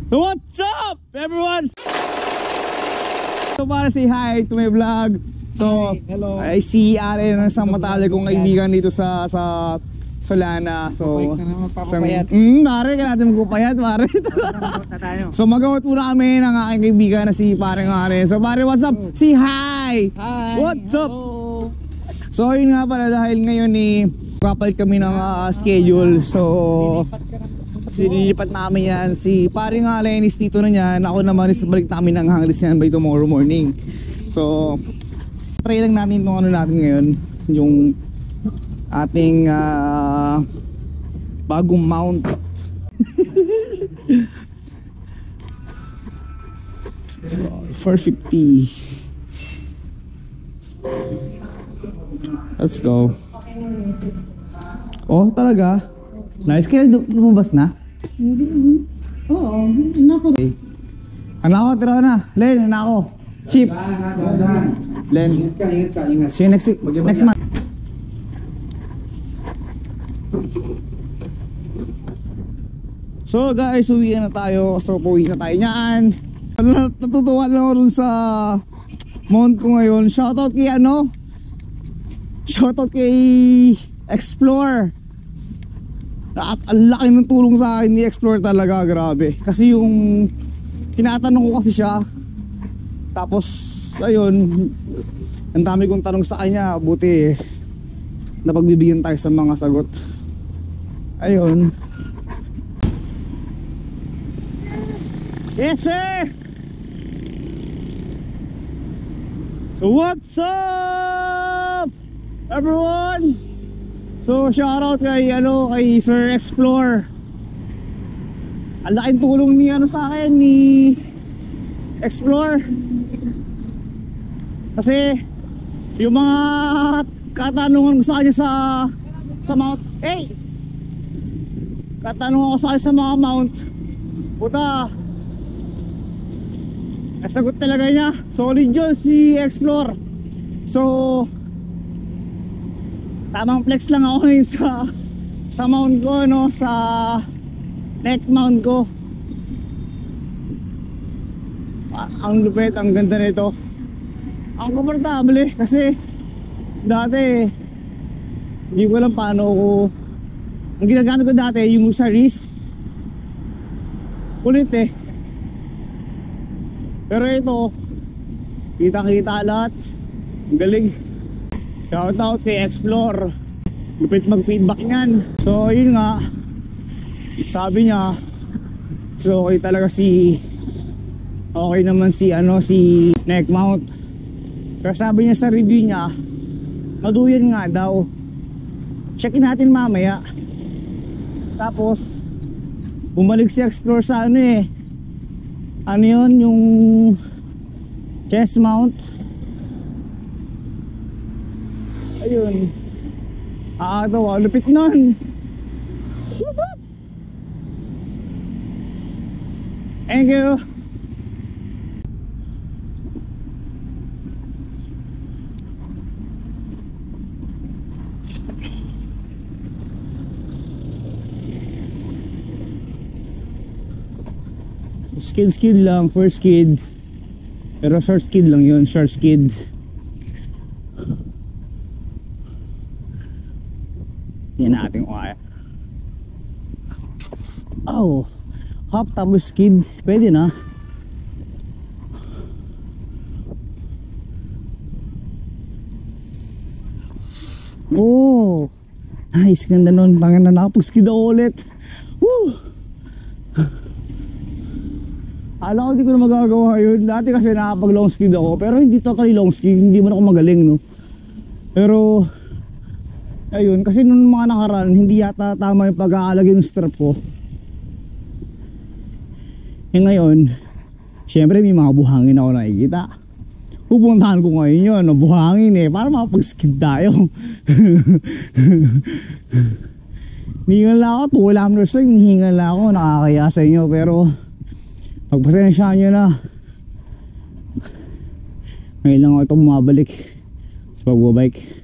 So what's up everyone? So para say hi to my vlog. So hello. I see Ari ng isang matalik kong kaibigan dito sa Solana. So pare ka natin magpapayat pare. So mag-out muna kami ng aking kaibigan na si Pare Ari. So pare, what's up? Si hi! Hi! What's up? Hello. So yun nga pala, dahil ngayon kapalit kami ng schedule. So sililipat namin yan. Si Pare Ari is dito na niyan. Ako naman is balik namin ng hanglis niyan by tomorrow morning. So try lang natin itong ano natin ngayon, yung ating bagong mount. So 450. Let's go. Oh talaga? Nice. Kaya lumabas na? Oo, nako. Okay. Anak ko, tira na. Len, anak ko. Chip. Len. Ingat. See you next week. Next month. So guys, uwi na tayo. So pauwi na tayo niyan. Natutuwa lang ako rin sa mount ko ngayon. Shoutout kay shoutout kay Explore. At ang laki ng tulong sa akin ni Explore talaga, grabe. Kasi yung tinatanong ko kasi siya, tapos ayun, ang dami kong tanong sa kanya, buti napagbibigyan tayo sa mga sagot. Ayun. Yes sir! So what's up everyone? So shoutout kay Sir Explore. Ang laking tulong ni sa akin ni Explore. Kasi yung mga katanungan ko sa kanya sa mount. Hey! Katanungan ko sa kanya sa mga mount. Puta, nasagot talaga niya. Solid yun si Explore. So tamang flex lang ako ngayon sa mount ko, sa neck mount ko. Ang lupit, ang ganda nito. Ang komportable kasi dati hindi ko alam paano ang ginagamit ko dati yung sa wrist. Kulit pero ito kita lahat. Ang galing. Shoutout kay Explore. Lupit mag-feedback niyan. So yun nga, sabi niya, so okay talaga okay naman si neck mount. Pero sabi niya sa review niya, maduyan nga daw. Checkin natin mamaya. Tapos bumalik si Explore sa yun, yung chest mount. Ayun. Daw, lupit nun. Thank you. Skid lang, first skid. Pero short skid lang yun, short skid. Yan natin kung kaya. Oh, hop tapos skid, pwede na. Oh, nice, ganda nun. Tangan na nakapag-skid ako ulit. Woo! Alam ko hindi ko na magagawa yun. Dati kasi nakapag long skid ako, pero hindi totally long skid, hindi man ako magaling, no. Pero ayun, kasi nung mga nakaraan hindi yata tama yung pag-aalagay ng strap ko. Ngayon, syempre may mga buhangin ako nakikita. Pupuntahan ko ngayon yun, buhangin para makapag-skid tayo. Hingal lang ako, 2 kilometers lang, hingal lang ako, nakakaya sa inyo, pero pagpasensyahan nyo na. Ngayon lang ako ito bumabalik sa pagbabike.